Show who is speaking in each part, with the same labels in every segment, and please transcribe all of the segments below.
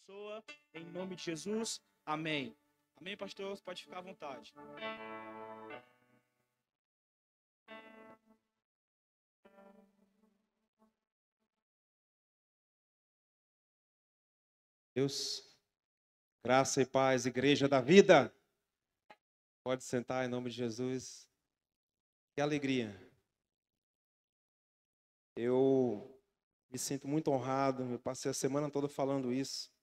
Speaker 1: pessoa, em nome de Jesus, amém. Amém, pastor? Você pode ficar à vontade.
Speaker 2: Deus, graça e paz, Igreja da Vida. Pode sentar em nome de Jesus. Que alegria. Eu me sinto muito honrado, eu passei a semana toda falando isso.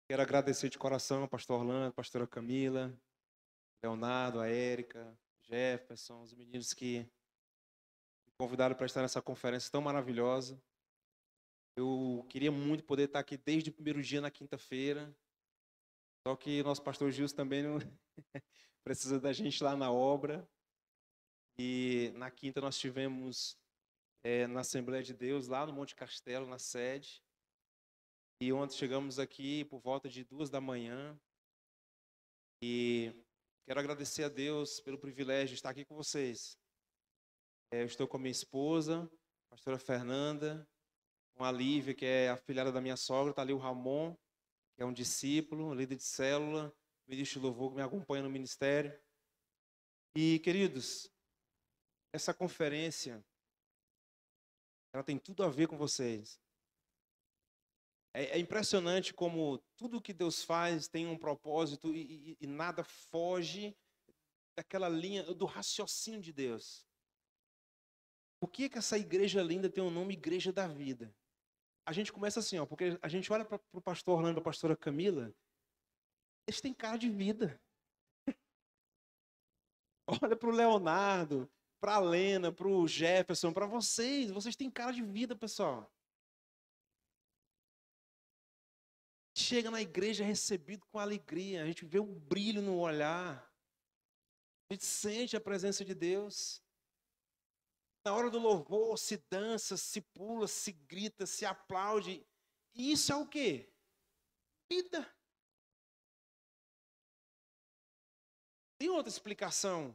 Speaker 2: Quero agradecer de coração ao pastor Orlando, a pastora Camila, Leonardo, a Érica, Jefferson, os meninos que me convidaram para estar nessa conferência tão maravilhosa. Eu queria muito poder estar aqui desde o primeiro dia na quinta-feira, só que nosso pastor Gilson também não precisa da gente lá na obra. E na quinta nós tivemos na Assembleia de Deus, lá no Monte Castelo, na sede. E ontem chegamos aqui por volta de 2h. E quero agradecer a Deus pelo privilégio de estar aqui com vocês. Eu estou com a minha esposa, a pastora Fernanda, com a Lívia, que é a filhada da minha sogra, está ali o Ramon, que é um discípulo, líder de célula, ministro de louvor que me acompanha no ministério. E, queridos, essa conferência, ela tem tudo a ver com vocês. É impressionante como tudo que Deus faz tem um propósito e nada foge daquela linha, do raciocínio de Deus. Por que essa igreja linda tem o nome Igreja da Vida? A gente começa assim, porque a gente olha para o pastor Orlando e para a pastora Camila, eles têm cara de vida. Olha para o Leonardo, para a Lena, para o Jefferson, para vocês têm cara de vida, pessoal. Chega na igreja recebido com alegria, a gente vê um brilho no olhar, a gente sente a presença de Deus. Na hora do louvor, se dança, se pula, se grita, se aplaude. E isso é o quê? Vida. Tem outra explicação.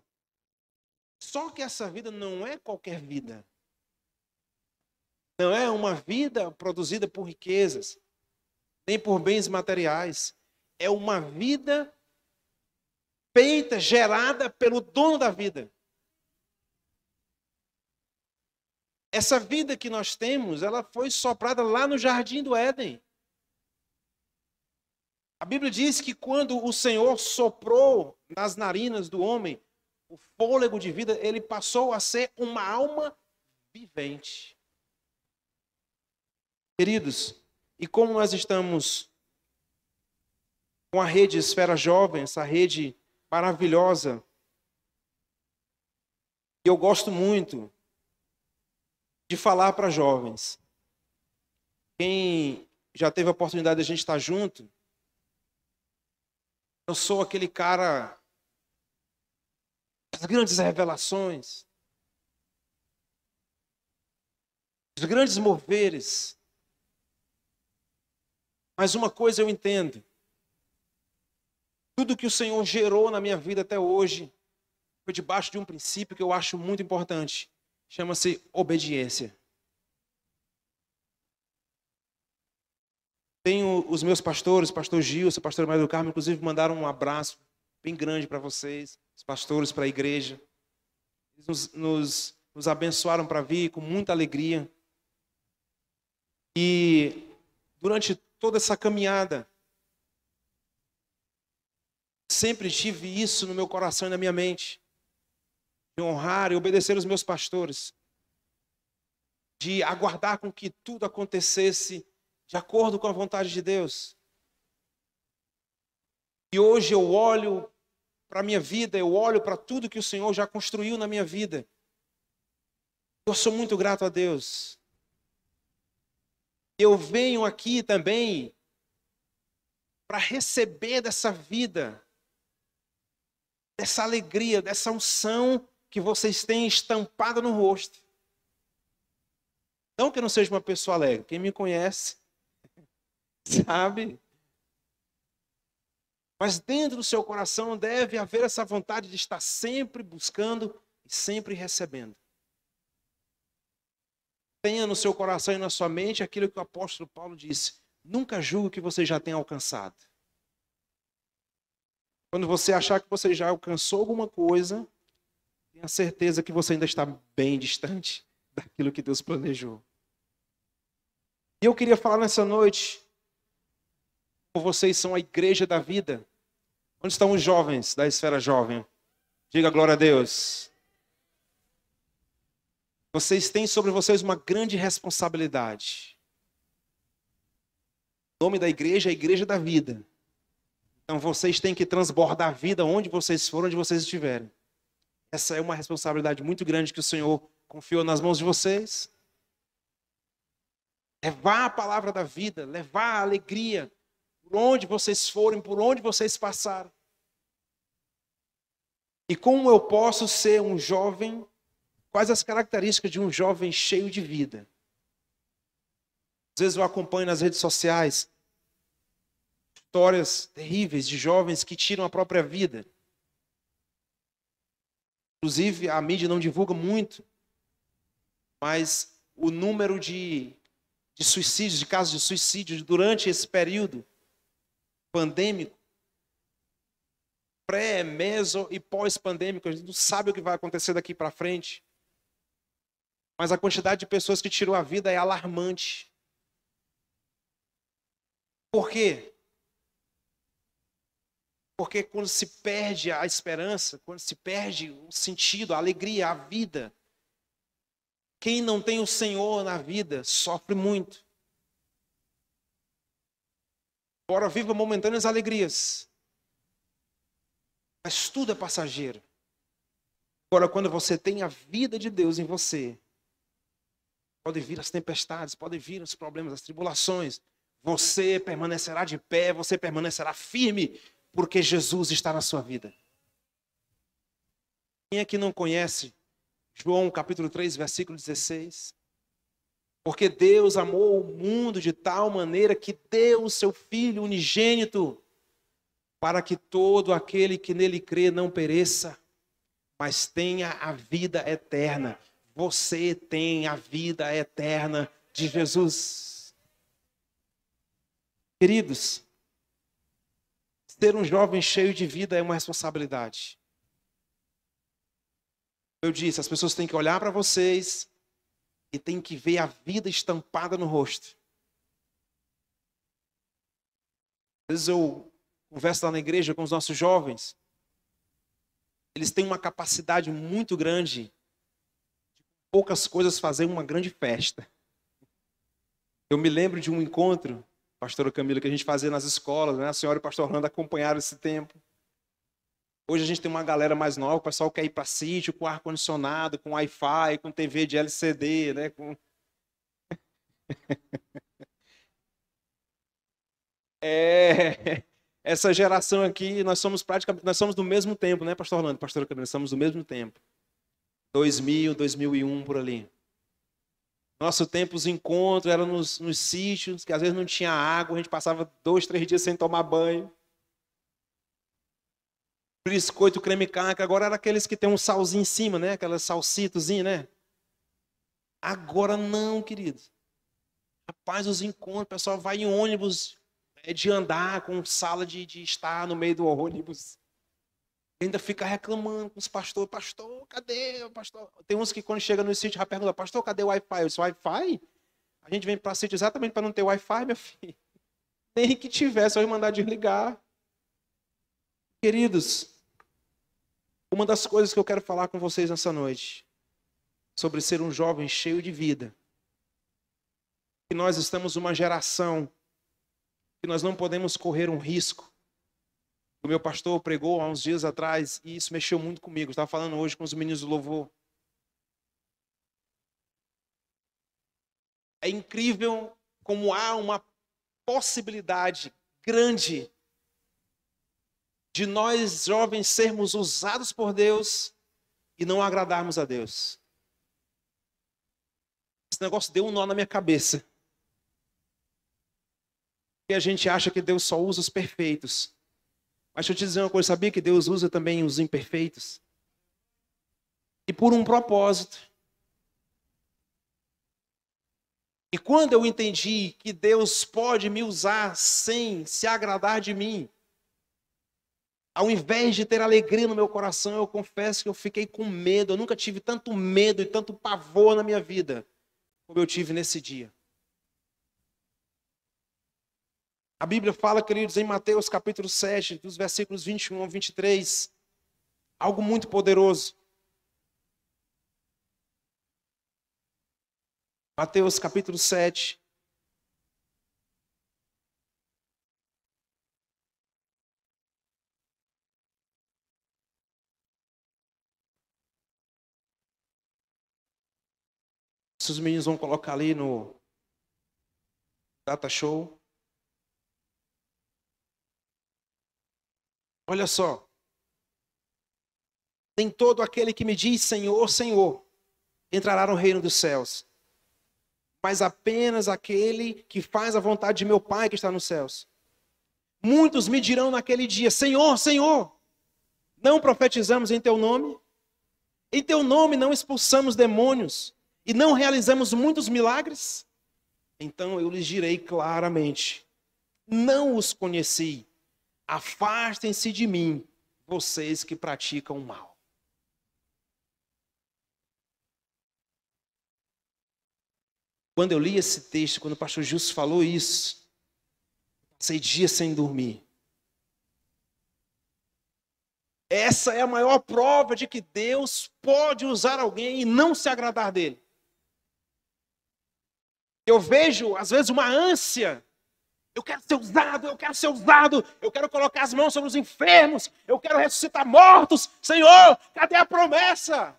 Speaker 2: Só que essa vida não é qualquer vida. Não é uma vida produzida por riquezas, nem por bens materiais. É uma vida feita, gerada pelo dono da vida. Essa vida que nós temos, ela foi soprada lá no Jardim do Éden. A Bíblia diz que quando o Senhor soprou nas narinas do homem o fôlego de vida, ele passou a ser uma alma vivente. Queridos, e como nós estamos com a rede Esfera Jovem, essa rede maravilhosa, e eu gosto muito de falar para jovens. Quem já teve a oportunidade de a gente estar junto, eu sou aquele cara das grandes revelações, dos grandes moveres. Mas uma coisa eu entendo. Tudo que o Senhor gerou na minha vida até hoje foi debaixo de um princípio que eu acho muito importante. Chama-se obediência. Tenho os meus pastores, pastor Gilson, pastor Maria do Carmo, inclusive mandaram um abraço bem grande para vocês, os pastores, para a igreja. Eles nos abençoaram para vir com muita alegria. E durante toda essa caminhada, sempre tive isso no meu coração e na minha mente. De honrar e obedecer os meus pastores. De aguardar com que tudo acontecesse de acordo com a vontade de Deus. E hoje eu olho para a minha vida, eu olho para tudo que o Senhor já construiu na minha vida. Eu sou muito grato a Deus. Eu venho aqui também para receber dessa vida, dessa alegria, dessa unção que vocês têm estampada no rosto. Não que eu não seja uma pessoa alegre. Quem me conhece sabe. Mas dentro do seu coração deve haver essa vontade de estar sempre buscando e sempre recebendo. Tenha no seu coração e na sua mente aquilo que o apóstolo Paulo disse. Nunca julgue o que você já tem alcançado. Quando você achar que você já alcançou alguma coisa, tenha certeza que você ainda está bem distante daquilo que Deus planejou. E eu queria falar nessa noite, vocês são a igreja da vida. Onde estão os jovens da esfera jovem? Diga glória a Deus. Vocês têm sobre vocês uma grande responsabilidade. O nome da igreja é a igreja da vida. Então vocês têm que transbordar a vida onde vocês forem, onde vocês estiverem. Essa é uma responsabilidade muito grande que o Senhor confiou nas mãos de vocês. Levar a palavra da vida, levar a alegria, por onde vocês forem, por onde vocês passarem. E como eu posso ser um jovem? Quais as características de um jovem cheio de vida? Às vezes eu acompanho nas redes sociais histórias terríveis de jovens que tiram a própria vida. Inclusive, a mídia não divulga muito, mas o número de suicídios, de casos de suicídio durante esse período pandêmico, pré, meso e pós-pandêmico, a gente não sabe o que vai acontecer daqui para frente. Mas a quantidade de pessoas que tirou a vida é alarmante. Por quê? Porque quando se perde a esperança, quando se perde o sentido, a alegria, a vida, quem não tem o Senhor na vida sofre muito. Embora viva momentâneas alegrias, mas tudo é passageiro. Agora, quando você tem a vida de Deus em você, podem vir as tempestades, podem vir os problemas, as tribulações, você permanecerá de pé, você permanecerá firme, porque Jesus está na sua vida. Quem é que não conhece João capítulo 3, versículo 16? Porque Deus amou o mundo de tal maneira que deu o seu Filho unigênito, para que todo aquele que nele crê não pereça, mas tenha a vida eterna. Você tem a vida eterna de Jesus. Queridos, ser um jovem cheio de vida é uma responsabilidade. Eu disse, as pessoas têm que olhar para vocês e têm que ver a vida estampada no rosto. Às vezes eu converso lá na igreja com os nossos jovens. Eles têm uma capacidade muito grande de poucas coisas fazer uma grande festa. Eu me lembro de um encontro, pastora Camila, que a gente fazia nas escolas, né? A senhora e o pastor Orlando acompanharam esse tempo. Hoje a gente tem uma galera mais nova, o pessoal quer ir para sítio com ar-condicionado, com Wi-Fi, com TV de LCD, né? Essa geração aqui, nós somos do mesmo tempo, né, pastor Orlando, pastora Camila, nós somos do mesmo tempo. 2000, 2001, por ali. Nosso tempo, os encontros eram nos sítios, que às vezes não tinha água, a gente passava 2, 3 dias sem tomar banho. Biscoito, creme caca, agora era aqueles que tem um salzinho em cima, né? Aquelas salsitozinhas, né? Agora não, querido. Rapaz, os encontros, o pessoal vai em ônibus de andar com sala de estar no meio do ônibus. Ainda fica reclamando com os pastores. Pastor, cadê o pastor? Tem uns que quando chega no sítio já perguntam, pastor, cadê o Wi-Fi? Eu disse, Wi-Fi? A gente vem para sítio exatamente para não ter Wi-Fi, meu filho. Nem que tivesse, eu ia mandar desligar. Queridos, uma das coisas que eu quero falar com vocês nessa noite, sobre ser um jovem cheio de vida, que nós estamos numa geração que nós não podemos correr um risco. O meu pastor pregou há uns dias atrás e isso mexeu muito comigo. Eu estava falando hoje com os meninos do louvor. É incrível como há uma possibilidade grande de nós jovens sermos usados por Deus e não agradarmos a Deus. Esse negócio deu um nó na minha cabeça. E a gente acha que Deus só usa os perfeitos. Mas deixa eu te dizer uma coisa, sabia que Deus usa também os imperfeitos? E por um propósito. E quando eu entendi que Deus pode me usar sem se agradar de mim, ao invés de ter alegria no meu coração, eu confesso que eu fiquei com medo. Eu nunca tive tanto medo e tanto pavor na minha vida como eu tive nesse dia. A Bíblia fala, queridos, em Mateus capítulo 7, dos versículos 21 ao 23, algo muito poderoso. Mateus capítulo 7. Se os meninos vão colocar ali no Data Show. Olha só. Nem todo aquele que me diz Senhor, Senhor, entrará no reino dos céus, mas apenas aquele que faz a vontade de meu Pai que está nos céus. Muitos me dirão naquele dia, Senhor, Senhor, não profetizamos em teu nome? Em teu nome não expulsamos demônios e não realizamos muitos milagres? Então eu lhes direi claramente, não os conheci, afastem-se de mim, vocês que praticam o mal. Quando eu li esse texto, quando o pastor Justo falou isso, passei dias sem dormir. Essa é a maior prova de que Deus pode usar alguém e não se agradar dele. Eu vejo, às vezes, uma ânsia. Eu quero ser usado, eu quero ser usado. Eu quero colocar as mãos sobre os enfermos. Eu quero ressuscitar mortos. Senhor, cadê a promessa?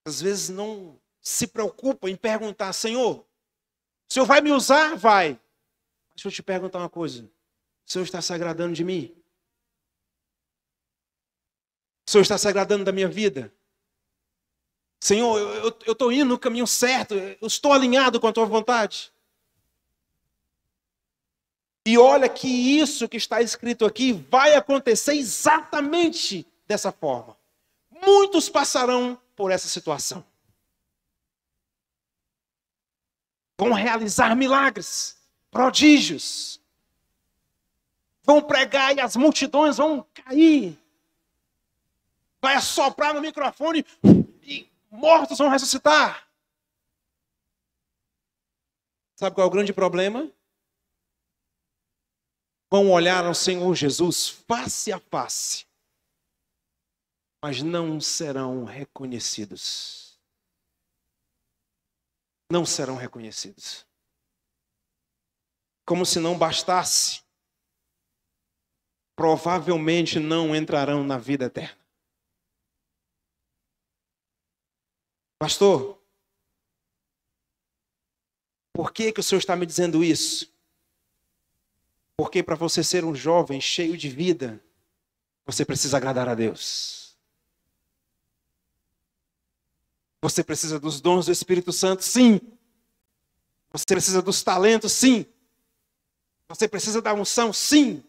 Speaker 2: Às vezes não se preocupa em perguntar, Senhor, o Senhor vai me usar? Vai. Mas deixa eu te perguntar uma coisa. O Senhor está se agradando de mim? O Senhor está se agradando da minha vida? Senhor, eu estou indo no caminho certo, eu estou alinhado com a tua vontade. E olha que isso que está escrito aqui vai acontecer exatamente dessa forma. Muitos passarão por essa situação. Vão realizar milagres, prodígios. Vão pregar e as multidões vão cair. Vai assoprar no microfone e mortos vão ressuscitar. Sabe qual é o grande problema? Vão olhar ao Senhor Jesus face a face, mas não serão reconhecidos. Não serão reconhecidos. Como se não bastasse, provavelmente não entrarão na vida eterna. Pastor, por que o Senhor está me dizendo isso? Porque para você ser um jovem cheio de vida, você precisa agradar a Deus. Você precisa dos dons do Espírito Santo, sim. Você precisa dos talentos, sim. Você precisa da unção, sim.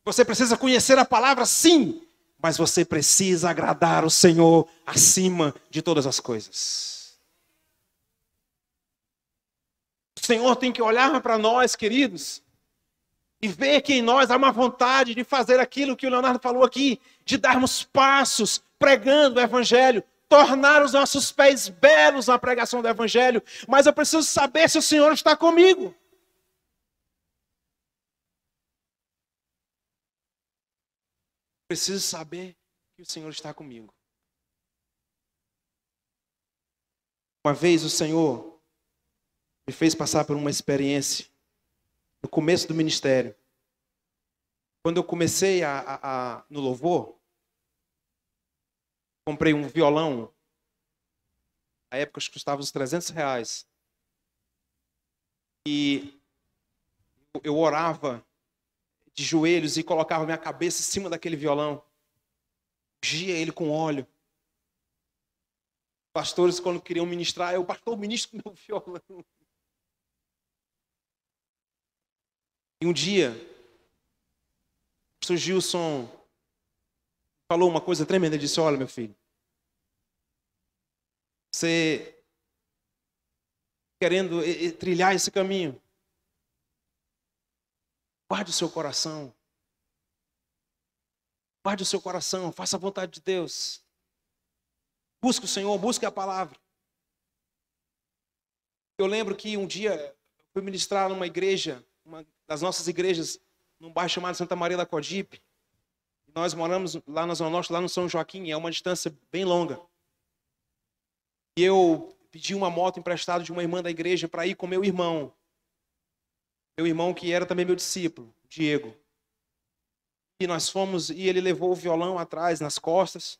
Speaker 2: Você precisa conhecer a palavra, sim. Mas você precisa agradar o Senhor acima de todas as coisas. O Senhor tem que olhar para nós, queridos, e ver que em nós há uma vontade de fazer aquilo que o Leonardo falou aqui, de darmos passos pregando o Evangelho, tornar os nossos pés belos na pregação do Evangelho. Mas eu preciso saber se o Senhor está comigo. Preciso saber que o Senhor está comigo. Uma vez o Senhor me fez passar por uma experiência no começo do ministério. Quando eu comecei no louvor, comprei um violão. Na época custava uns R$300. E eu orava de joelhos e colocava minha cabeça em cima daquele violão. Ungia ele com óleo. Pastores, quando queriam ministrar, eu, pastor, ministro com meu violão. E um dia, o pastor Gilson falou uma coisa tremenda. Ele disse, olha, meu filho, Você querendo trilhar esse caminho. Guarde o seu coração. Guarde o seu coração, faça a vontade de Deus. Busque o Senhor, busque a palavra. Eu lembro que um dia fui ministrar numa igreja, uma das nossas igrejas, num bairro chamado Santa Maria da Cogipe. Nós moramos lá na Zona Norte, lá no São Joaquim, é uma distância bem longa. E eu pedi uma moto emprestada de uma irmã da igreja para ir com meu irmão. Meu irmão que era também meu discípulo, Diego. E nós fomos, e ele levou o violão atrás, nas costas.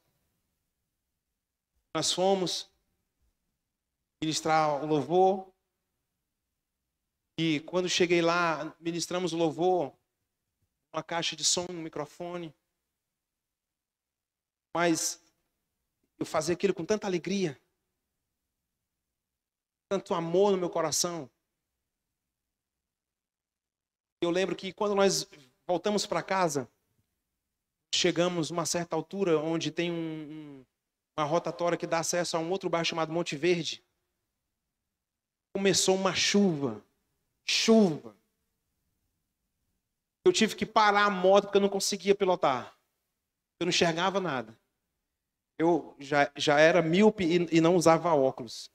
Speaker 2: Nós fomos ministrar o louvor. E quando cheguei lá, ministramos o louvor, uma caixa de som, um microfone. Mas eu fazia aquilo com tanta alegria, tanto amor no meu coração. Eu lembro que quando nós voltamos para casa, chegamos a uma certa altura onde tem uma rotatória que dá acesso a um outro bairro chamado Monte Verde. Começou uma chuva. Eu tive que parar a moto porque eu não conseguia pilotar. Eu não enxergava nada. Eu já era míope e não usava óculos.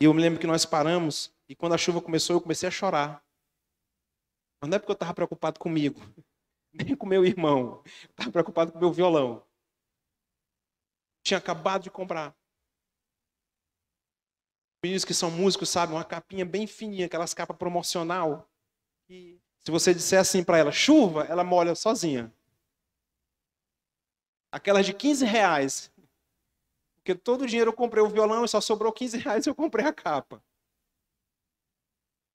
Speaker 2: E eu me lembro que nós paramos e quando a chuva começou eu comecei a chorar. Mas não é porque eu estava preocupado comigo, nem com meu irmão. Eu estava preocupado com o meu violão. Tinha acabado de comprar. Meninos que são músicos sabem, uma capinha bem fininha, aquelas capas promocional. E se você disser assim para ela, chuva, ela molha sozinha. Aquelas de R$15. Porque todo o dinheiro eu comprei o violão e só sobrou R$15 e eu comprei a capa.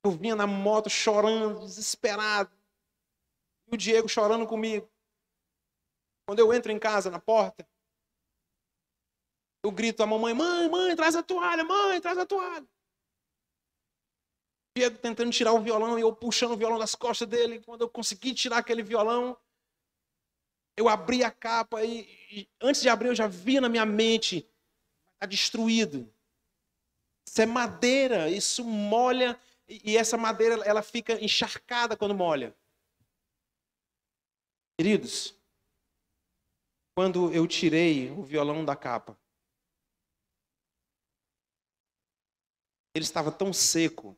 Speaker 2: Eu vinha na moto chorando, desesperado. E o Diego chorando comigo. Quando eu entro em casa, na porta, eu grito a mamãe, mãe, traz a toalha, mãe, traz a toalha. O Diego tentando tirar o violão e eu puxando o violão das costas dele. Quando eu consegui tirar aquele violão, eu abri a capa e antes de abrir eu já via na minha mente, está destruído. Isso é madeira, isso molha e essa madeira ela fica encharcada quando molha. Queridos, quando eu tirei o violão da capa, ele estava tão seco,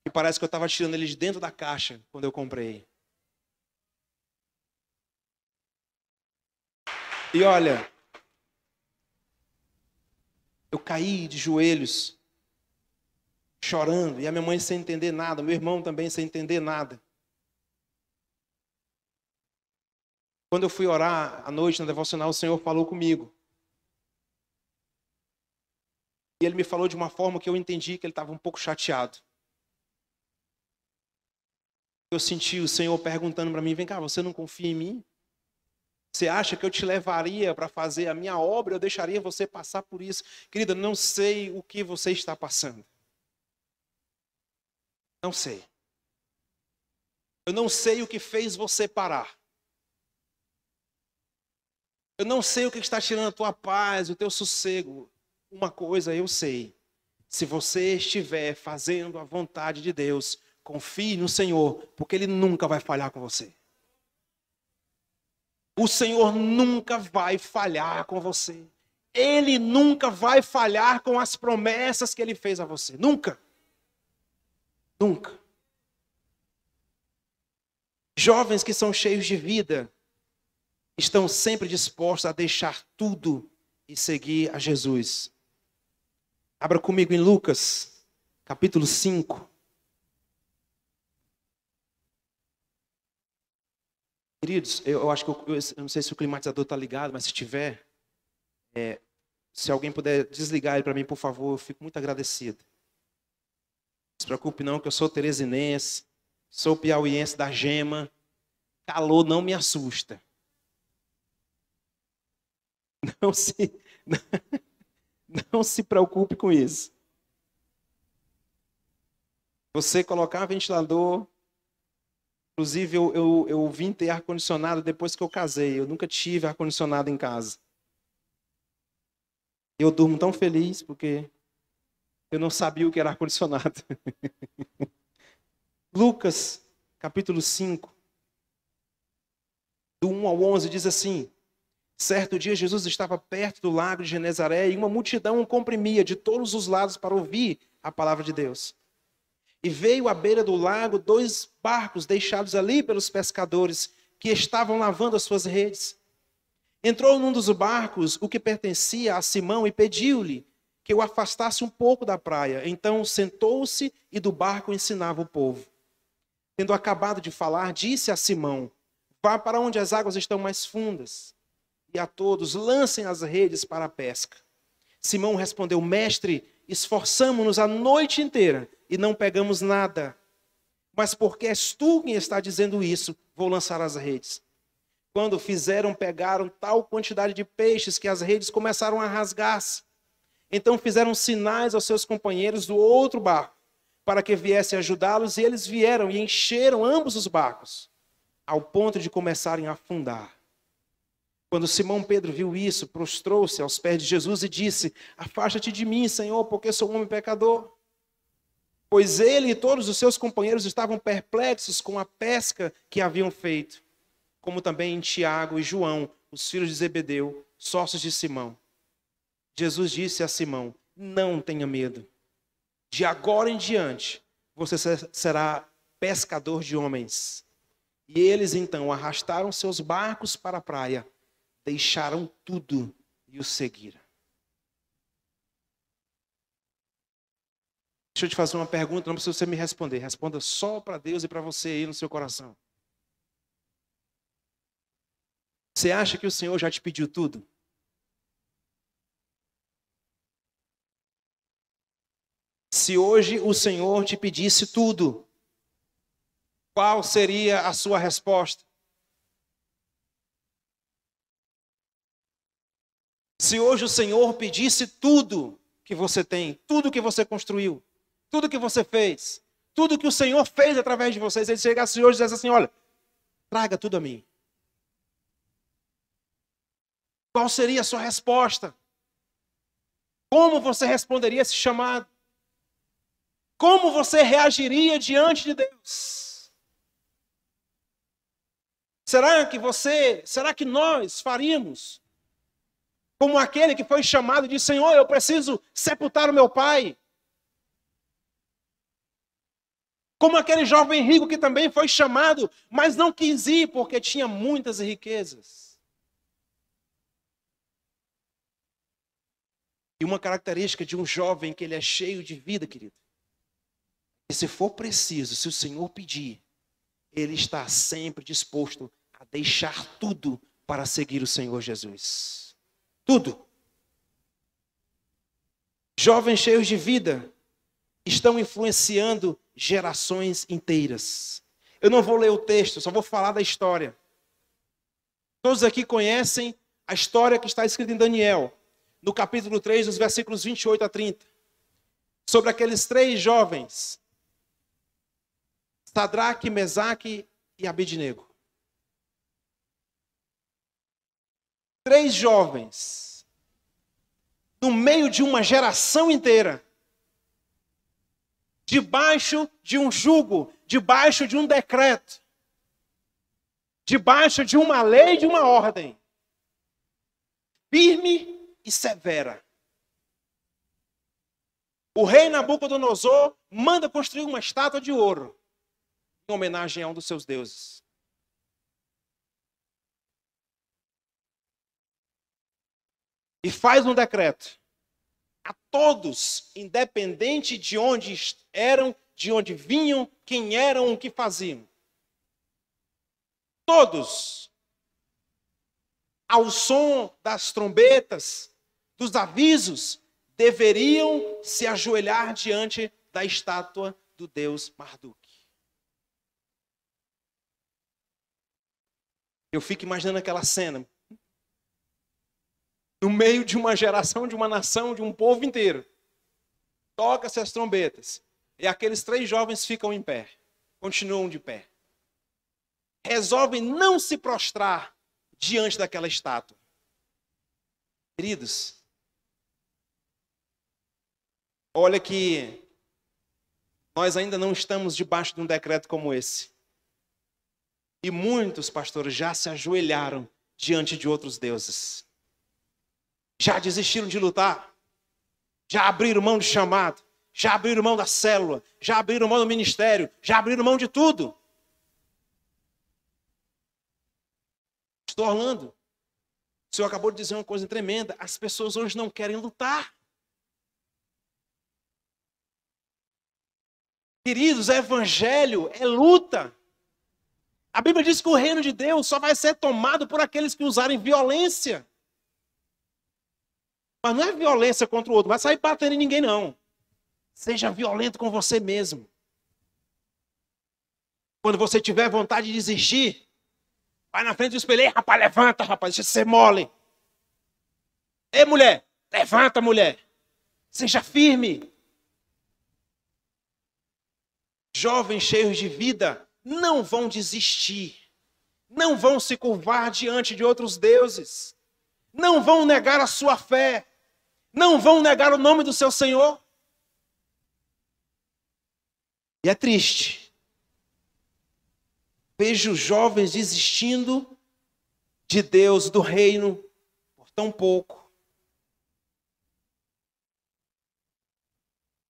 Speaker 2: que parece que eu estava tirando ele de dentro da caixa quando eu comprei. E olha, eu caí de joelhos, chorando, e a minha mãe sem entender nada, meu irmão também sem entender nada. Quando eu fui orar à noite na devocional, o Senhor falou comigo. E ele me falou de uma forma que eu entendi que ele estava um pouco chateado. Eu senti o Senhor perguntando para mim, vem cá, você não confia em mim? Você acha que eu te levaria para fazer a minha obra? Eu deixaria você passar por isso? Querida, não sei o que você está passando. Não sei. Eu não sei o que fez você parar. Eu não sei o que está tirando a tua paz, o teu sossego. Uma coisa eu sei. Se você estiver fazendo a vontade de Deus, confie no Senhor, porque Ele nunca vai falhar com você. O Senhor nunca vai falhar com você. Ele nunca vai falhar com as promessas que Ele fez a você. Nunca. Nunca. Jovens que são cheios de vida estão sempre dispostos a deixar tudo e seguir a Jesus. Abra comigo em Lucas, capítulo 5. Queridos, eu acho que eu não sei se o climatizador está ligado, mas se tiver, se alguém puder desligar ele para mim, por favor, eu fico muito agradecido. Não se preocupe não, que eu sou teresinense, sou piauiense da Gema, calor não me assusta. Não se preocupe com isso. Você colocar ventilador, Inclusive, eu vim ter ar-condicionado depois que eu casei. Eu nunca tive ar-condicionado em casa. Eu durmo tão feliz porque eu não sabia o que era ar-condicionado. Lucas, capítulo 5, do 1 ao 11, diz assim: certo dia, Jesus estava perto do lago de Genezaré e uma multidão o comprimia de todos os lados para ouvir a palavra de Deus. E veio à beira do lago 2 barcos deixados ali pelos pescadores que estavam lavando as suas redes. Entrou num dos barcos o que pertencia a Simão e pediu-lhe que o afastasse um pouco da praia. Então sentou-se e do barco ensinava o povo. Tendo acabado de falar, disse a Simão: vá para onde as águas estão mais fundas, e a todos lancem as redes para a pesca. Simão respondeu: mestre, esforçamo-nos a noite inteira e não pegamos nada. Mas porque és tu quem está dizendo isso, vou lançar as redes. Quando fizeram, pegaram tal quantidade de peixes que as redes começaram a rasgar-se. Então fizeram sinais aos seus companheiros do outro barco, para que viessem ajudá-los, e eles vieram e encheram ambos os barcos, ao ponto de começarem a afundar. Quando Simão Pedro viu isso, prostrou-se aos pés de Jesus e disse: afasta-te de mim, Senhor, porque sou um homem pecador. Pois ele e todos os seus companheiros estavam perplexos com a pesca que haviam feito, como também Tiago e João, os filhos de Zebedeu, sócios de Simão. Jesus disse a Simão: não tenha medo. De agora em diante, você será pescador de homens. E eles então arrastaram seus barcos para a praia, deixaram tudo e o seguiram. Deixa eu te fazer uma pergunta, não precisa você me responder. Responda só para Deus e para você aí no seu coração. Você acha que o Senhor já te pediu tudo? Se hoje o Senhor te pedisse tudo, qual seria a sua resposta? Se hoje o Senhor pedisse tudo que você tem, tudo que você construiu, tudo que você fez, tudo que o Senhor fez através de vocês, ele chegasse hoje e dissesse assim: olha, traga tudo a mim. Qual seria a sua resposta? Como você responderia esse chamado? Como você reagiria diante de Deus? Será que nós faríamos como aquele que foi chamado e disse: Senhor, eu preciso sepultar o meu pai? Como aquele jovem rico que também foi chamado, mas não quis ir porque tinha muitas riquezas. E uma característica de um jovem que ele é cheio de vida, querido, e se for preciso, se o Senhor pedir, ele está sempre disposto a deixar tudo para seguir o Senhor Jesus. Tudo. Jovens cheios de vida estão influenciando gerações inteiras. Eu não vou ler o texto, só vou falar da história. Todos aqui conhecem a história que está escrita em Daniel, no capítulo 3, dos versículos 28 a 30. Sobre aqueles 3 jovens, Sadraque, Mesaque e Abednego. 3 jovens, no meio de uma geração inteira, debaixo de um jugo, debaixo de um decreto, debaixo de uma lei, de uma ordem, firme e severa. O rei Nabucodonosor manda construir uma estátua de ouro, em homenagem a um dos seus deuses. E faz um decreto a todos, independente de onde eram, de onde vinham, quem eram, o que faziam. Todos, ao som das trombetas, dos avisos, deveriam se ajoelhar diante da estátua do deus Marduk. Eu fico imaginando aquela cena. No meio de uma geração, de uma nação, de um povo inteiro. Toca-se as trombetas. E aqueles 3 jovens ficam em pé. Continuam de pé. resolvem não se prostrar diante daquela estátua. Queridos, olha que nós ainda não estamos debaixo de um decreto como esse. E muitos pastores já se ajoelharam diante de outros deuses. Já desistiram de lutar. Já abriram mão de chamado. Já abriram mão da célula. Já abriram mão do ministério. Já abriram mão de tudo. Pastor Orlando, o senhor acabou de dizer uma coisa tremenda. As pessoas hoje não querem lutar. Queridos, evangelho é luta. A Bíblia diz que o reino de Deus só vai ser tomado por aqueles que usarem violência. Mas não é violência contra o outro, não vai sair batendo em ninguém, não. Seja violento com você mesmo. Quando você tiver vontade de desistir, vai na frente do espelho. Ei, rapaz, levanta, rapaz, deixa de ser mole. Ei, mulher, levanta, mulher. Seja firme. Jovens cheios de vida não vão desistir. Não vão se curvar diante de outros deuses. Não vão negar a sua fé. Não vão negar o nome do seu Senhor. E é triste. Vejo jovens desistindo de Deus, do reino, por tão pouco.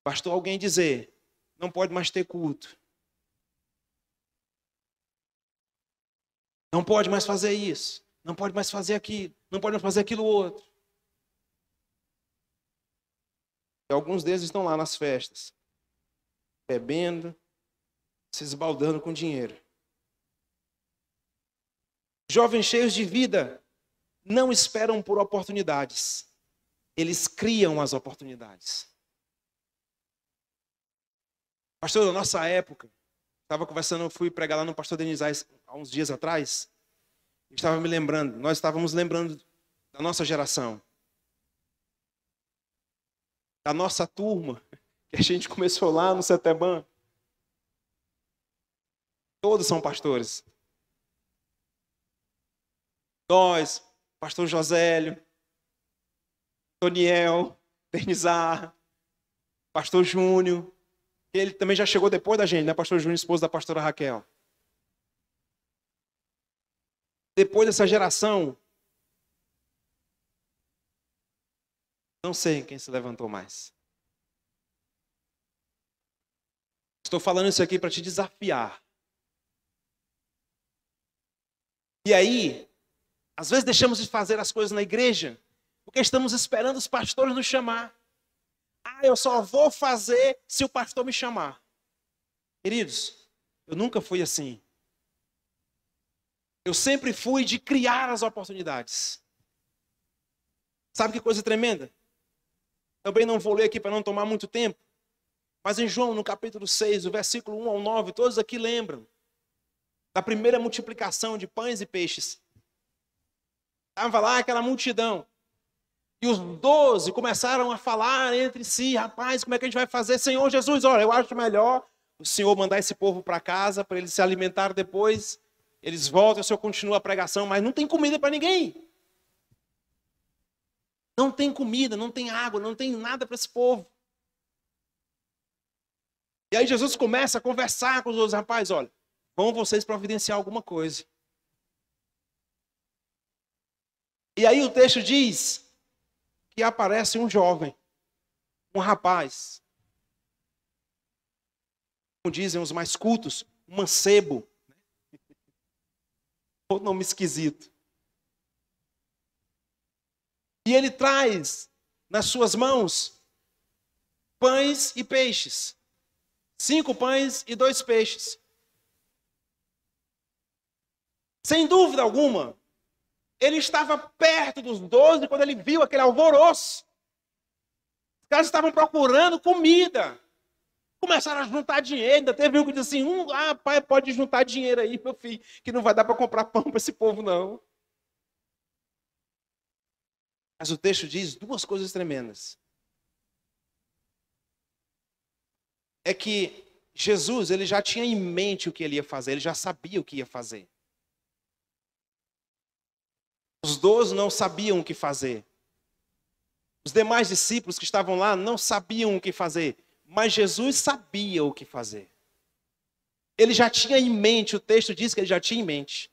Speaker 2: Bastou alguém dizer, não pode mais ter culto. Não pode mais fazer isso. Não pode mais fazer aquilo. Não pode mais fazer aquilo outro. E alguns deles estão lá nas festas, bebendo, se esbaldando com dinheiro. Jovens cheios de vida não esperam por oportunidades. Eles criam as oportunidades. Pastor, na nossa época, estava conversando, fui pregar lá no pastor Denizais há uns dias atrás. Estava me lembrando, nós estávamos lembrando da nossa geração. Da nossa turma, que a gente começou lá no Ceteban. Todos são pastores. Nós, pastor Josélio, Toniel, Denizar, pastor Júnior, ele também já chegou depois da gente, né? Pastor Júnior, esposo da pastora Raquel. Depois dessa geração, não sei quem se levantou mais. Estou falando isso aqui para te desafiar. E aí, às vezes deixamos de fazer as coisas na igreja, porque estamos esperando os pastores nos chamar. Ah, eu só vou fazer se o pastor me chamar. Queridos, eu nunca fui assim. Eu sempre fui de criar as oportunidades. Sabe que coisa tremenda? Também não vou ler aqui para não tomar muito tempo. Mas em João, no capítulo 6, o versículo 1 ao 9, todos aqui lembram da primeira multiplicação de pães e peixes. Estava lá aquela multidão. E os 12 começaram a falar entre si, rapaz, como é que a gente vai fazer? Senhor Jesus, olha, eu acho melhor o Senhor mandar esse povo para casa, para eles se alimentar depois. Eles voltam, o Senhor continua a pregação, mas não tem comida para ninguém. Não tem comida, não tem água, não tem nada para esse povo. E aí Jesus começa a conversar com os outros, rapaz, olha, vão vocês providenciar alguma coisa. E aí o texto diz que aparece um jovem, um rapaz, como dizem os mais cultos, um mancebo. Outro nome esquisito. E ele traz nas suas mãos pães e peixes. 5 pães e 2 peixes. Sem dúvida alguma, ele estava perto dos 12 quando ele viu aquele alvoroço. Os caras estavam procurando comida. Começaram a juntar dinheiro. Ainda teve um que disse assim, pai, pode juntar dinheiro aí, meu filho, que não vai dar para comprar pão para esse povo, não. Mas o texto diz 2 coisas tremendas. É que Jesus, ele já tinha em mente o que ele ia fazer, ele já sabia o que ia fazer. Os 12 não sabiam o que fazer. Os demais discípulos que estavam lá não sabiam o que fazer. Mas Jesus sabia o que fazer. Ele já tinha em mente, o texto diz que ele já tinha em mente.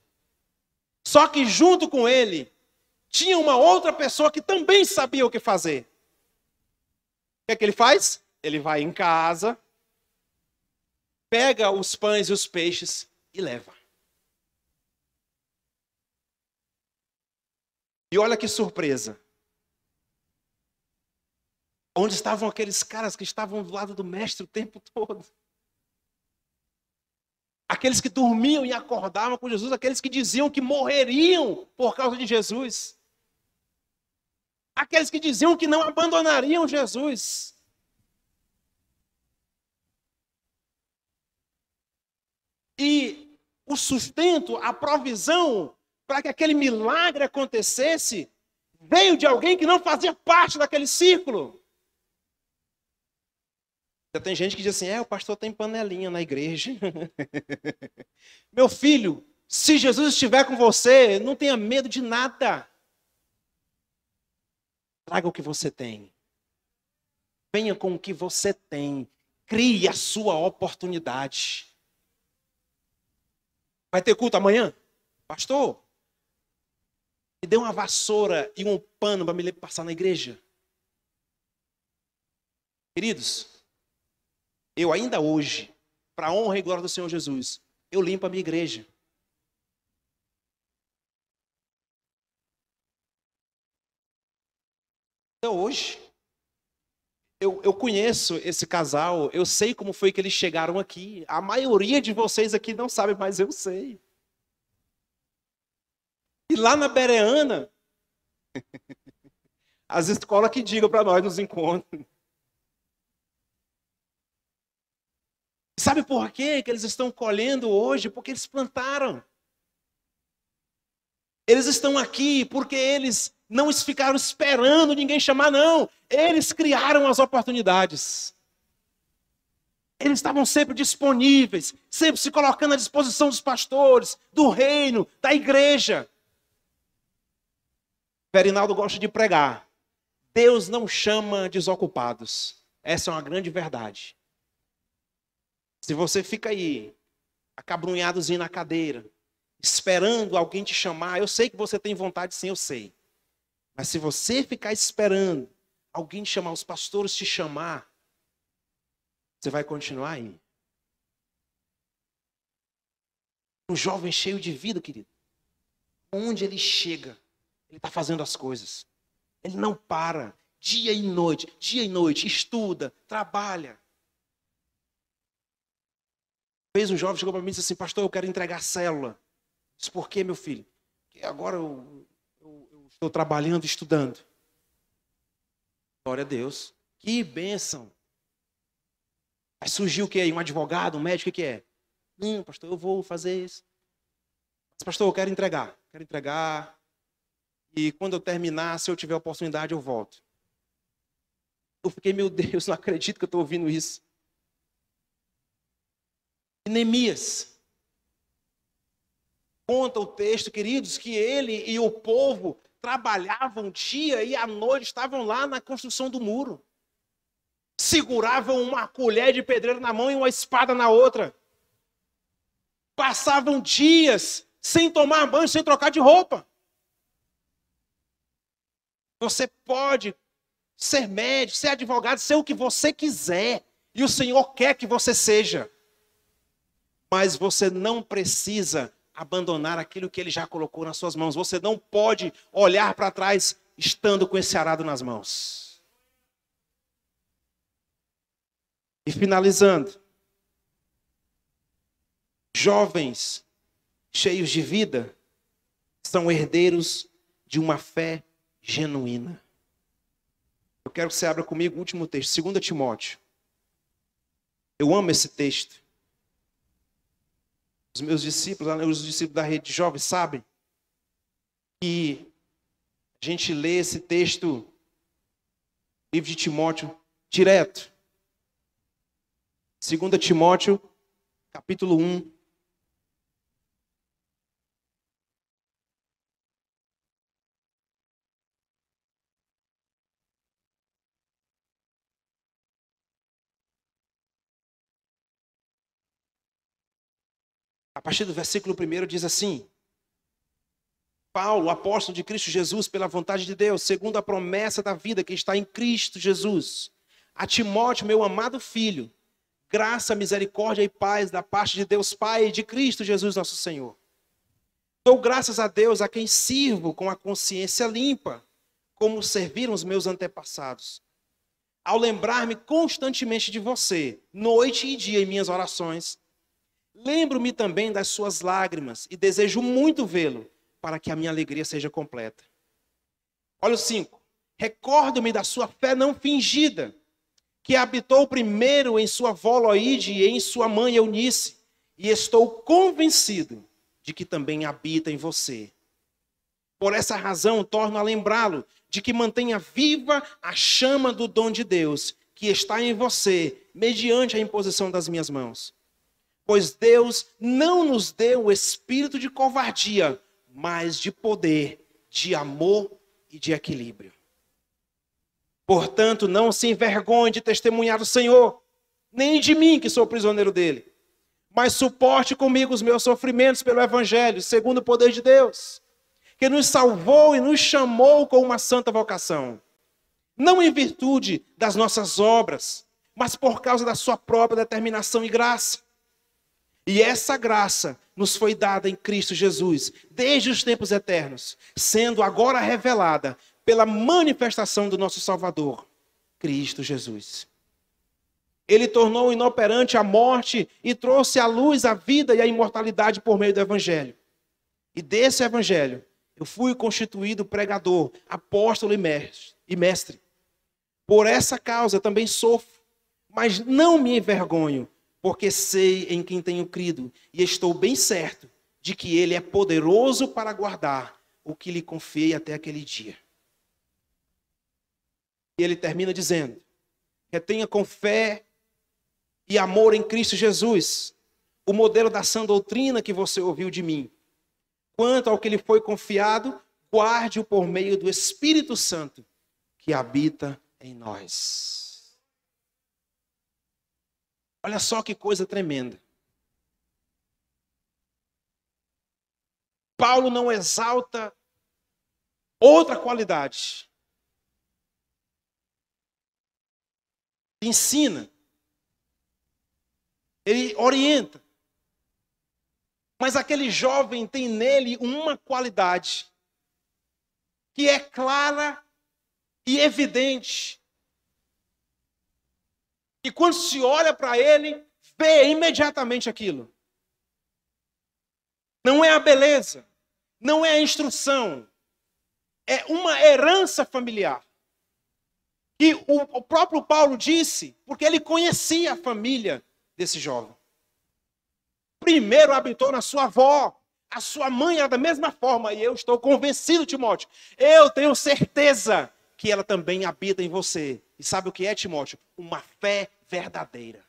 Speaker 2: Só que junto com ele, tinha uma outra pessoa que também sabia o que fazer. O que é que ele faz? Ele vai em casa, pega os pães e os peixes e leva. E olha que surpresa. Onde estavam aqueles caras que estavam do lado do mestre o tempo todo? Aqueles que dormiam e acordavam com Jesus, aqueles que diziam que morreriam por causa de Jesus. Aqueles que diziam que não abandonariam Jesus. E o sustento, a provisão para que aquele milagre acontecesse, veio de alguém que não fazia parte daquele círculo. Já tem gente que diz assim, o pastor tem panelinha na igreja. Meu filho, se Jesus estiver com você, não tenha medo de nada. Traga o que você tem. Venha com o que você tem. Crie a sua oportunidade. Vai ter culto amanhã? Pastor, me dê uma vassoura e um pano para me passar na igreja. Queridos, eu ainda hoje, para a honra e glória do Senhor Jesus, eu limpo a minha igreja. Até hoje. Eu conheço esse casal, eu sei como foi que eles chegaram aqui. A maioria de vocês aqui não sabe, mas eu sei. E lá na Bereana, as escolas que digam para nós nos encontros. Sabe por quê que eles estão colhendo hoje? Porque eles plantaram. Eles estão aqui porque eles não ficaram esperando ninguém chamar, não. Eles criaram as oportunidades. Eles estavam sempre disponíveis, sempre se colocando à disposição dos pastores, do reino, da igreja. Verinaldo gosta de pregar. Deus não chama desocupados. Essa é uma grande verdade. Se você fica aí, acabrunhadozinho na cadeira, esperando alguém te chamar, eu sei que você tem vontade, sim, eu sei. Mas se você ficar esperando alguém te chamar, os pastores te chamar, você vai continuar aí. Um jovem cheio de vida, querido. Onde ele chega, ele está fazendo as coisas. Ele não para, dia e noite, estuda, trabalha. Uma vez um jovem chegou para mim e disse assim, pastor, eu quero entregar a célula. Eu disse, por quê, meu filho? Porque agora eu estou trabalhando, estudando. Glória a Deus. Que bênção. Aí surgiu o que aí? Um advogado, um médico, o que é? Não, pastor, eu vou fazer isso. Mas, pastor, eu quero entregar. Quero entregar. E quando eu terminar, se eu tiver oportunidade, eu volto. Eu fiquei, meu Deus, não acredito que eu estou ouvindo isso. E Neemias. Conta o texto, queridos, que ele e o povo trabalhavam dia e à noite, estavam lá na construção do muro. Seguravam uma colher de pedreiro na mão e uma espada na outra. Passavam dias sem tomar banho, sem trocar de roupa. Você pode ser médico, ser advogado, ser o que você quiser. E o Senhor quer que você seja. Mas você não precisa abandonar aquilo que Ele já colocou nas suas mãos. Você não pode olhar para trás estando com esse arado nas mãos. E finalizando. Jovens cheios de vida são herdeiros de uma fé genuína. Eu quero que você abra comigo o último texto, 2 Timóteo. Eu amo esse texto. Os meus discípulos, os discípulos da rede de jovens, sabem que a gente lê esse texto, livro de Timóteo, direto. 2 Timóteo, capítulo 1. A partir do versículo 1 diz assim: Paulo, apóstolo de Cristo Jesus, pela vontade de Deus, segundo a promessa da vida que está em Cristo Jesus, a Timóteo, meu amado filho, graça, misericórdia e paz da parte de Deus Pai e de Cristo Jesus nosso Senhor. Dou graças a Deus a quem sirvo com a consciência limpa, como serviram os meus antepassados. Ao lembrar-me constantemente de você, noite e dia em minhas orações, lembro-me também das suas lágrimas e desejo muito vê-lo, para que a minha alegria seja completa. Olha o 5. Recordo-me da sua fé não fingida, que habitou primeiro em sua avó Loide e em sua mãe Eunice, e estou convencido de que também habita em você. Por essa razão, torno a lembrá-lo de que mantenha viva a chama do dom de Deus, que está em você, mediante a imposição das minhas mãos. Pois Deus não nos deu o espírito de covardia, mas de poder, de amor e de equilíbrio. Portanto, não se envergonhe de testemunhar do Senhor, nem de mim, que sou prisioneiro dele. Mas suporte comigo os meus sofrimentos pelo Evangelho, segundo o poder de Deus, que nos salvou e nos chamou com uma santa vocação. Não em virtude das nossas obras, mas por causa da sua própria determinação e graça. E essa graça nos foi dada em Cristo Jesus, desde os tempos eternos, sendo agora revelada pela manifestação do nosso Salvador, Cristo Jesus. Ele tornou inoperante a morte e trouxe à luz a vida e a imortalidade por meio do Evangelho. E desse Evangelho, eu fui constituído pregador, apóstolo e mestre. Por essa causa eu também sofro, mas não me envergonho, porque sei em quem tenho crido e estou bem certo de que Ele é poderoso para guardar o que lhe confiei até aquele dia. E ele termina dizendo: retenha com fé e amor em Cristo Jesus o modelo da sã doutrina que você ouviu de mim. Quanto ao que lhe foi confiado, guarde-o por meio do Espírito Santo que habita em nós. Olha só que coisa tremenda. Paulo não exalta outra qualidade. Ensina. Ele orienta. Mas aquele jovem tem nele uma qualidade que é clara e evidente. E quando se olha para ele, vê imediatamente aquilo. Não é a beleza, não é a instrução, é uma herança familiar. E o próprio Paulo disse, porque ele conhecia a família desse jovem. Primeiro habitou na sua avó, a sua mãe era da mesma forma, e eu estou convencido, Timóteo, eu tenho certeza que ela também habita em você. E sabe o que é, Timóteo? Uma fé verdadeira.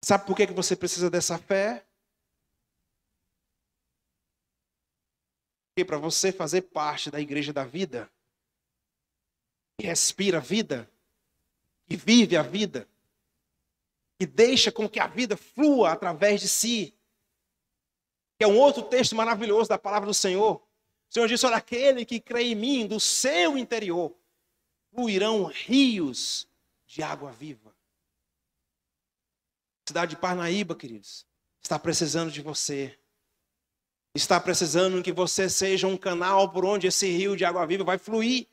Speaker 2: Sabe por que você precisa dessa fé? Porque para você fazer parte da igreja da vida, que respira a vida, que vive a vida, que deixa com que a vida flua através de si, que é um outro texto maravilhoso da palavra do Senhor. O Senhor disse: olha, aquele que crê em mim, do seu interior, fluirão rios de água viva. A cidade de Parnaíba, queridos, está precisando de você. Está precisando que você seja um canal por onde esse rio de água viva vai fluir.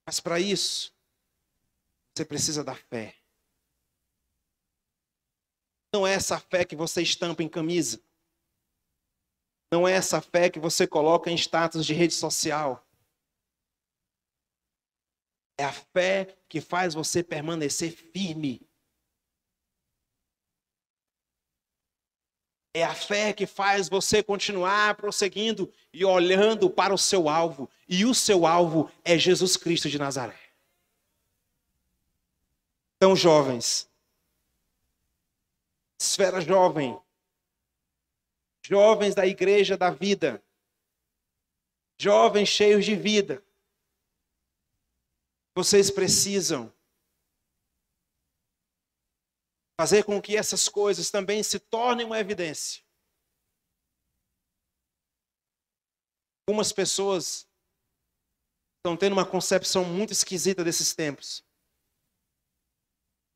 Speaker 2: Mas para isso, você precisa da fé. Não é essa fé que você estampa em camisa. Não é essa fé que você coloca em status de rede social. É a fé que faz você permanecer firme. É a fé que faz você continuar prosseguindo e olhando para o seu alvo. E o seu alvo é Jesus Cristo de Nazaré. Então, jovens, esfera jovem, jovens da igreja da vida, jovens cheios de vida, Vocês precisam fazer com que essas coisas também se tornem uma evidência. Algumas pessoas estão tendo uma concepção muito esquisita desses tempos.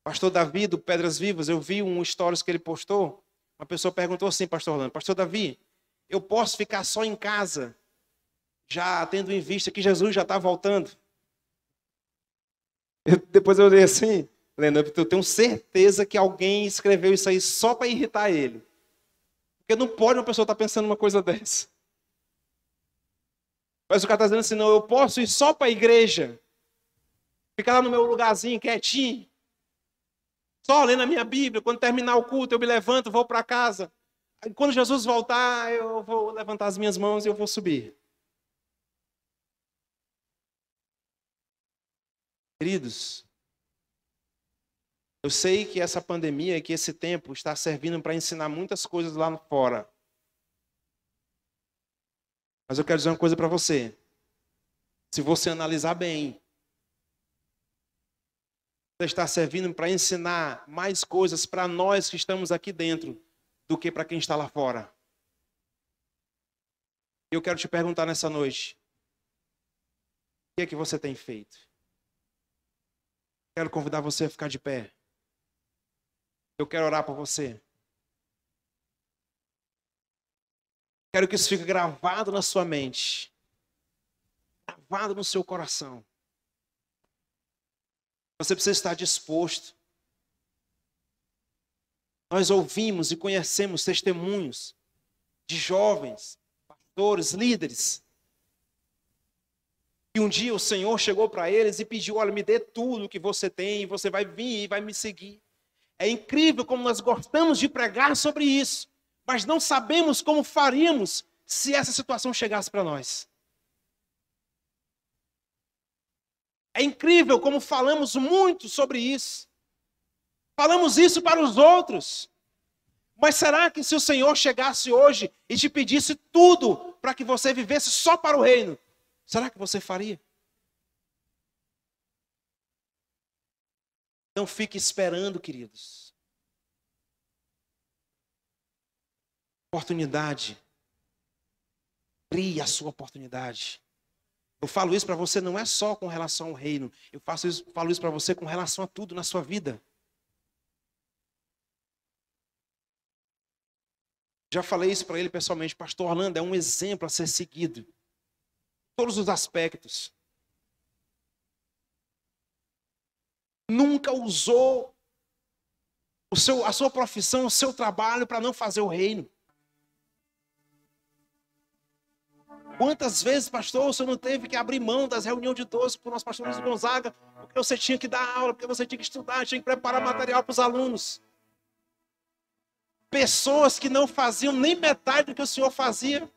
Speaker 2: Pastor Davi, do Pedras Vivas, eu vi um stories que ele postou. Uma pessoa perguntou assim, pastor Orlando, pastor Davi, eu posso ficar só em casa, já tendo em vista que Jesus já está voltando? Depois eu olhei assim, Leandro, eu tenho certeza que alguém escreveu isso aí só para irritar ele. Porque não pode uma pessoa estar pensando uma coisa dessa. Mas o cara está dizendo assim, não, eu posso ir só para a igreja, ficar lá no meu lugarzinho, quietinho, só lendo a minha Bíblia, quando terminar o culto eu me levanto, vou para casa. Quando Jesus voltar, eu vou levantar as minhas mãos e eu vou subir. Queridos, eu sei que essa pandemia, que esse tempo está servindo para ensinar muitas coisas lá fora. Mas eu quero dizer uma coisa para você. Se você analisar bem, você está servindo para ensinar mais coisas para nós que estamos aqui dentro do que para quem está lá fora. Eu quero te perguntar nessa noite, o que é que você tem feito? Quero convidar você a ficar de pé. Eu quero orar por você. Quero que isso fique gravado na sua mente. Gravado no seu coração. Você precisa estar disposto. Nós ouvimos e conhecemos testemunhos de jovens, pastores, líderes. E um dia o Senhor chegou para eles e pediu, olha, me dê tudo que você tem, você vai vir e vai me seguir. É incrível como nós gostamos de pregar sobre isso, mas não sabemos como faríamos se essa situação chegasse para nós. É incrível como falamos muito sobre isso. Falamos isso para os outros. Mas será que se o Senhor chegasse hoje e te pedisse tudo para que você vivesse só para o reino, será que você faria? Não fique esperando, queridos. Oportunidade. Crie a sua oportunidade. Eu falo isso para você não é só com relação ao reino. Eu falo isso para você com relação a tudo na sua vida. Já falei isso para ele pessoalmente. Pastor Orlando é um exemplo a ser seguido. Em todos os aspectos. Nunca usou a sua profissão, o seu trabalho para não fazer o reino. Quantas vezes, pastor, o senhor não teve que abrir mão das reuniões de 12 com o nosso pastor Luiz Gonzaga, porque você tinha que dar aula, porque você tinha que estudar, tinha que preparar material para os alunos. Pessoas que não faziam nem metade do que o senhor fazia,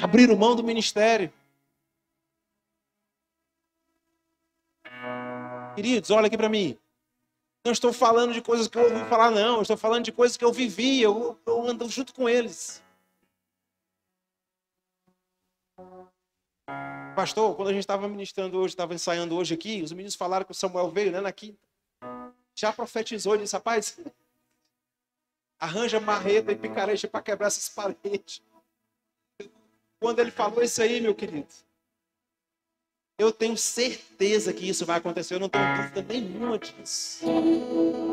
Speaker 2: abriram mão do ministério. Queridos, olha aqui para mim. Não estou falando de coisas que eu ouvi falar, não. Eu estou falando de coisas que eu vivi, eu ando junto com eles. Pastor, quando a gente estava ministrando hoje, estava ensaiando hoje aqui, os meninos falaram que o Samuel veio, né, na quinta. Já profetizou, disse, rapaz, arranja marreta e picareta para quebrar essas paredes. Quando ele falou isso aí, meu querido, eu tenho certeza que isso vai acontecer, eu não tenho dúvida nenhuma disso.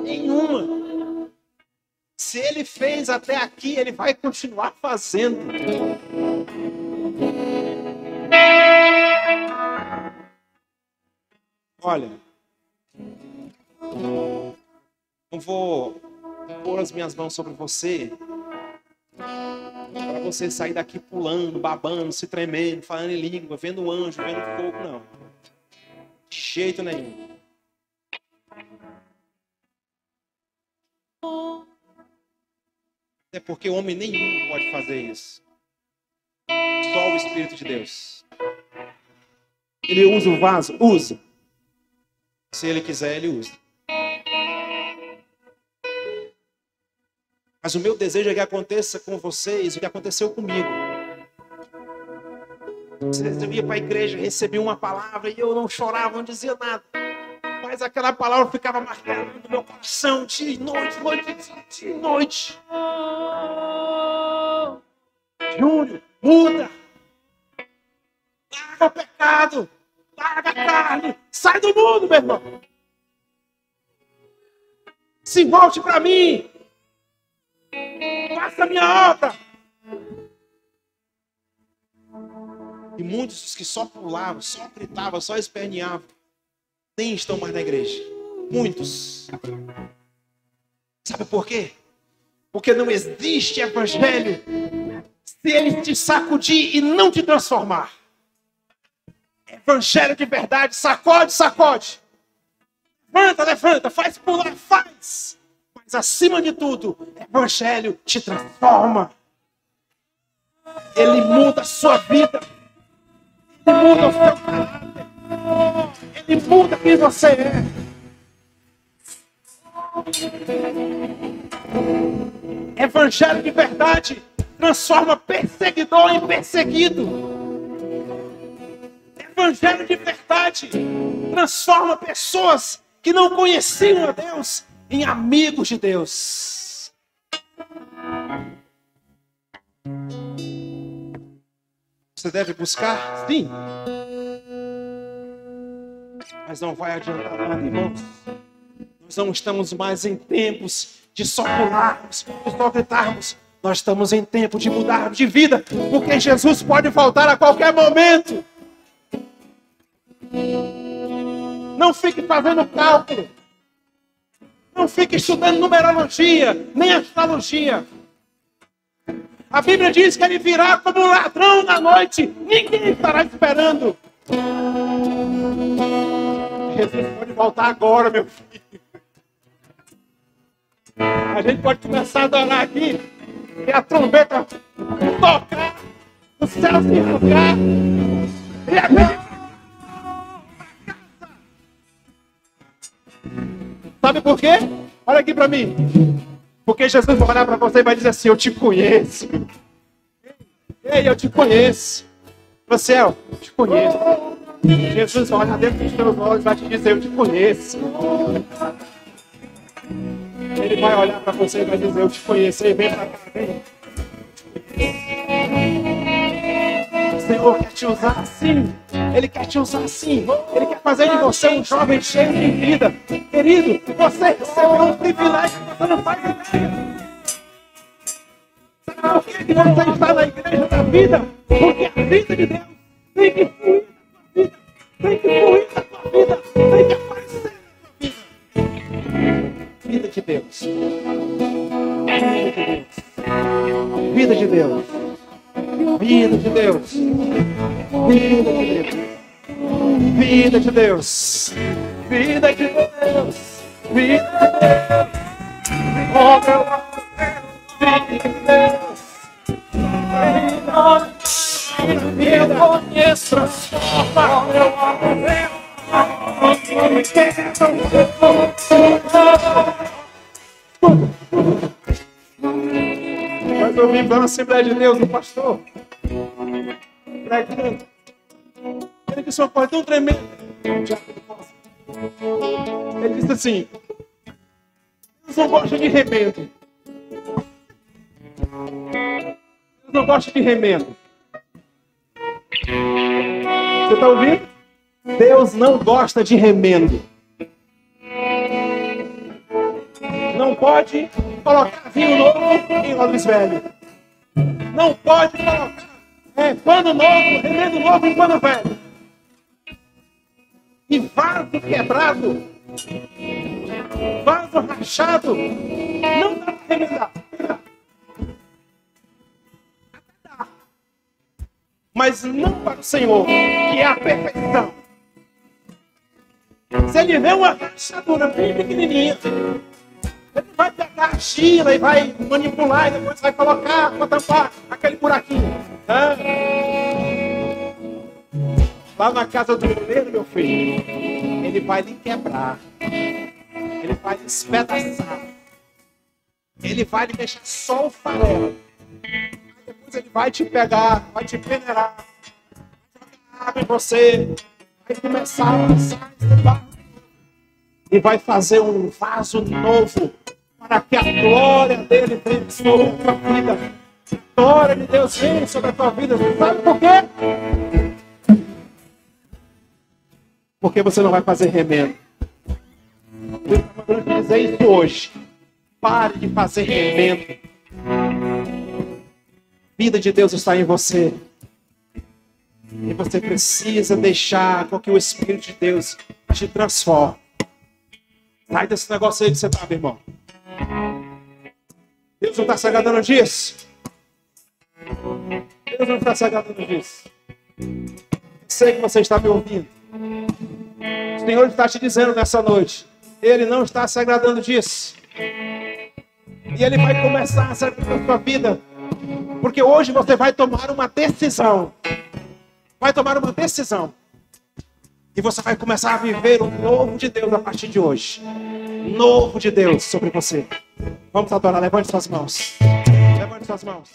Speaker 2: Nenhuma. Se ele fez até aqui, ele vai continuar fazendo. Olha, não vou pôr as minhas mãos sobre você para você sair daqui pulando, babando, se tremendo, falando em língua, vendo anjo, vendo fogo, não. De jeito nenhum. É porque homem nenhum pode fazer isso. Só o Espírito de Deus. Ele usa o vaso? Usa. Se ele quiser, ele usa. Mas o meu desejo é que aconteça com vocês o que aconteceu comigo. Às vezes eu ia para a igreja, recebia uma palavra e eu não chorava, não dizia nada. Mas aquela palavra ficava martelando no meu coração dia e noite, dia e noite. Júnior, muda. Larga o pecado. Larga a carne. Sai do mundo, meu irmão. Se volte para mim. Faça a minha obra. E muitos que só pulavam, só gritavam, só esperneavam, nem estão mais na igreja. Muitos. Sabe por quê? Porque não existe evangelho se ele te sacudir e não te transformar. Evangelho de verdade, sacode, sacode. Levanta, levanta, faz pular, faz. Mas acima de tudo, evangelho te transforma. Ele muda a sua vida. Ele muda o seu caráter. Ele muda quem você é. Evangelho de verdade transforma perseguidor em perseguido. Evangelho de verdade transforma pessoas que não conheciam a Deus em amigos de Deus. Você deve buscar? Sim. Mas não vai adiantar nada, irmãos. Nós não estamos mais em tempos de só pularmos, de só gritarmos. Nós estamos em tempo de mudarmos de vida, porque Jesus pode voltar a qualquer momento. Não fique fazendo cálculo. Não fique estudando numerologia, nem astrologia. A Bíblia diz que ele virá como um ladrão na noite. Ninguém estará esperando. Jesus pode voltar agora, meu filho. A gente pode começar a adorar aqui. E a trombeta tocar. O céu se rasgar. E a gente... Sabe por quê? Olha aqui para mim. Porque Jesus vai olhar para você e vai dizer assim: eu te conheço. Ei, eu te conheço. Você, eu te conheço. Jesus vai olhar dentro dos teus olhos e vai te dizer: eu te conheço. Ele vai olhar para você e vai dizer: eu te conheço. Ei, vem para cá, vem. O Senhor quer te usar assim. Ele quer te usar assim. Ele quer fazer de você um jovem cheio de vida. Querido, você recebeu um privilégio que você não faz ideia. Sabe por que você está na igreja da vida? Porque a vida de Deus tem que fluir na tua vida. Tem que fluir na tua vida. Tem que aparecer na tua vida. Vida de Deus. Vida de Deus. Vida de Deus. Vida de Deus. Vida de Deus. Vida de Deus. Vida de Deus. Oh, meu amor. Vida de Deus. Eu conheço, transforma, meu amor. Mas eu vim para a Assembleia de Deus, o pastor pregando. Ele disse uma coisa tão tremenda. Ele disse assim: Deus não gosta de remendo. Deus não gosta de remendo. Você está ouvindo? Deus não gosta de remendo. Não pode colocar vinho novo em odres velho. Não pode colocar pano novo, remendo novo em pano velho. E vaso quebrado, vaso rachado, não dá para remendar. Mas não para o Senhor, que é a perfeição. Se ele vê uma rachadura bem pequenininha, ele vai pegar a argila e vai manipular e depois vai colocar para tampar aquele buraquinho. Lá na casa do oleiro, meu filho, ele vai lhe quebrar. Ele vai lhe espedaçar. Ele vai lhe deixar só o farelo. Depois ele vai te pegar, vai te peneirar,
Speaker 3: água em você, vai começar a passar e vai fazer um vaso novo para que a glória dele venha sobre a tua vida. A glória de Deus venha sobre a tua vida. Sabe por quê? Porque você não vai fazer remendo. Deus está mandando dizer isso hoje. Pare de fazer remendo. A vida de Deus está em você. E você precisa deixar com que o Espírito de Deus te transforme. Sai desse negócio aí que você está, meu irmão. Deus não está se agradando disso. Deus não está se agradando disso. Sei que você está me ouvindo. O Senhor está te dizendo nessa noite. Ele não está se agradando disso. E Ele vai começar a se agradar da sua vida. Porque hoje você vai tomar uma decisão. Vai tomar uma decisão. E você vai começar a viver o novo de Deus a partir de hoje. Novo de Deus sobre você. Vamos adorar. Levante suas mãos. Levante suas mãos.